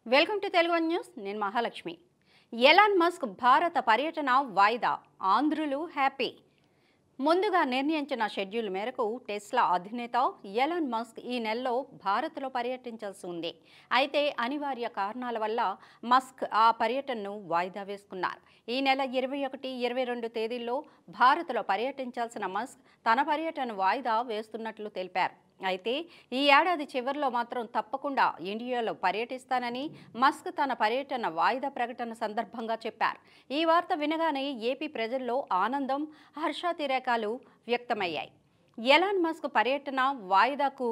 Welcome to Telugu one news. నేను Mahalakshmi. Elon Musk భారత పర్యటన వాయిదా, ఆంధ్రులు హ్యాపీ. ముందుగా నిర్ణయించిన షెడ్యూల్ మేరకు టెస్లా అధినేత ఎలాన్ మస్క్ ఈ నెలలో భారత్లో పర్యటించాల్సి ఉంది. అయితే అనివార్య కారణాల వల్ల మస్క్ ఆ పర్యటనను వాయిదా వేసుకున్నారు. ఈ నెల 21, 22 తేదీల్లో భారత్లో పర్యటించాల్సిన మస్క్ తన పర్యటన వాయిదా వేస్తున్నట్లు తెలిపారు. అయితే ఈ ఏడాది చివరిలో మాత్రం తప్పకుండా ఇండియాలో పర్యటిస్తానని మస్క్ తన పర్యటన వాయిదా ప్రకటన సందర్భంగా చెప్పారు. ఈ వార్త వినగానే ఏపీ ప్రజల్లో ఆనందం, హర్షాతిరేకాలు వ్యక్తమయ్యాయి. ఎలాన్ మస్క్ పర్యటన వాయిదాకు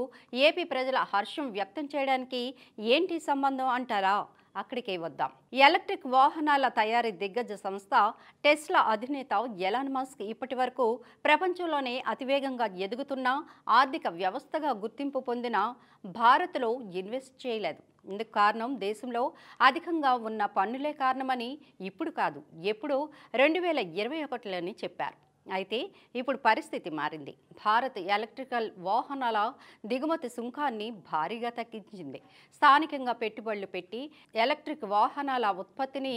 ఏపీ ప్రజల హర్షం వ్యక్తం చేయడానికి ఏంటి సంబంధం అంటారా? అక్కడికే వద్దాం. ఎలక్ట్రిక్ వాహనాల తయారీ దిగ్గజ సంస్థ టెస్లా అధినేత ఎలాన్ మస్క్ ఇప్పటి వరకు ప్రపంచంలోనే అతివేగంగా ఎదుగుతున్న ఆర్థిక వ్యవస్థగా గుర్తింపు పొందిన భారత్లో ఇన్వెస్ట్ చేయలేదు. ఇందుకు కారణం దేశంలో అధికంగా ఉన్న పన్నులే కారణమని ఇప్పుడు కాదు, ఎప్పుడో 2021లోని చెప్పారు. అయితే ఇప్పుడు పరిస్థితి మారింది. భారత్ ఎలక్ట్రికల్ వాహనాల దిగుమతి సుంకాన్ని భారీగా తగ్గించింది. స్థానికంగా పెట్టుబడులు పెట్టి ఎలక్ట్రిక్ వాహనాల ఉత్పత్తిని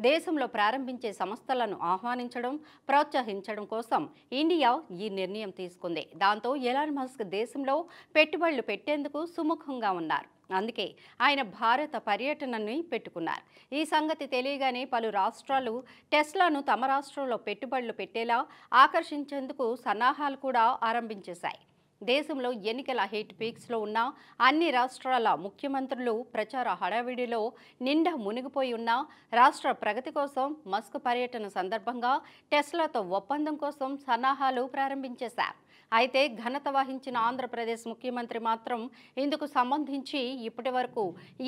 దేశంలో ప్రారంభించే సంస్థలను ఆహ్వానించడం, ప్రోత్సహించడం కోసం ఇండియా ఈ నిర్ణయం తీసుకుంది. దాంతో ఎలాన్ మస్క్ దేశంలో పెట్టుబడులు పెట్టేందుకు సుముఖంగా ఉన్నారు. అందుకే ఆయన భారత పర్యటనని పెట్టుకున్నారు. ఈ సంగతి తెలియగానే పలు రాష్ట్రాలు టెస్లాను తమ రాష్ట్రంలో పెట్టుబడులు పెట్టేలా ఆకర్షించేందుకు సన్నాహాలు కూడా ఆరంభించేశాయి. దేశంలో ఎన్నికల హీట్ పీక్స్లో ఉన్న అన్ని రాష్ట్రాల ముఖ్యమంత్రులు ప్రచార హడావిడిలో నిండా మునిగిపోయి ఉన్న రాష్ట్ర ప్రగతి కోసం మస్క్ పర్యటన సందర్భంగా టెస్లాతో ఒప్పందం కోసం సన్నాహాలు ప్రారంభించేశారు. అయితే ఘనత వహించిన ఆంధ్రప్రదేశ్ ముఖ్యమంత్రి మాత్రం ఇందుకు సంబంధించి ఇప్పటి వరకు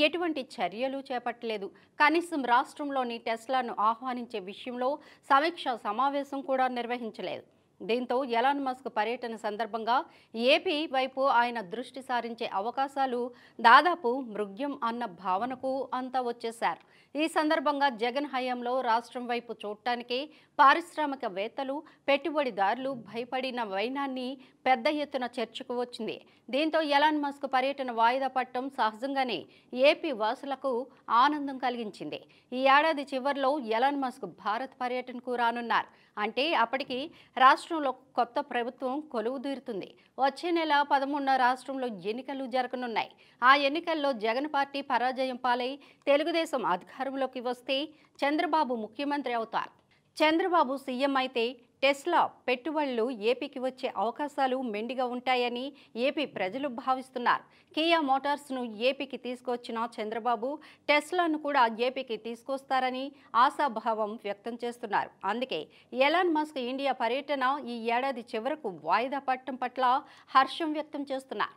ఎటువంటి చర్యలు చేపట్టలేదు. కనీసం రాష్ట్రంలోని టెస్లాను ఆహ్వానించే విషయంలో సమీక్షా సమావేశం కూడా నిర్వహించలేదు. దీంతో ఎలాన్ మస్క్ పర్యటన సందర్భంగా ఏపీ వైపు ఆయన దృష్టి సారించే అవకాశాలు దాదాపు మృగ్యం అన్న భావనకు అంతా వచ్చేశారు. ఈ సందర్భంగా జగన్ హయాంలో రాష్ట్రం వైపు చూడటానికి పారిశ్రామికవేత్తలు, పెట్టుబడిదారులు భయపడిన వైనాన్ని పెద్ద ఎత్తున చర్చకు వచ్చింది. దీంతో ఎలాన్ మస్క్ పర్యటన వాయిదా పడటం సహజంగానే ఏపీ వాసులకు ఆనందం కలిగించింది. ఈ ఏడాది చివరిలో ఎలాన్ మస్క్ భారత్ పర్యటనకు రానున్నారు. అంటే అప్పటికి రాష్ట్రంలో కొత్త ప్రభుత్వం కొలువుదీరుతుంది. వచ్చే నెల 13న రాష్ట్రంలో ఎన్నికలు జరగనున్నాయి. ఆ ఎన్నికల్లో జగన్ పార్టీ పరాజయం పాలై తెలుగుదేశం అధికారంలోకి వస్తే చంద్రబాబు ముఖ్యమంత్రి అవుతారు. చంద్రబాబు సీఎం అయితే టెస్లా పెట్టుబడులు ఏపీకి వచ్చే అవకాశాలు మెండుగా ఉంటాయని ఏపీ ప్రజలు భావిస్తున్నారు. కియా మోటార్స్ను ఏపీకి తీసుకొచ్చిన చంద్రబాబు టెస్లాను కూడా ఏపీకి తీసుకొస్తారని ఆశాభావం వ్యక్తం చేస్తున్నారు. అందుకే ఎలాన్ మస్క్ ఇండియా పర్యటన ఈ ఏడాది చివరకు వాయిదా పడటం పట్ల హర్షం వ్యక్తం చేస్తున్నారు.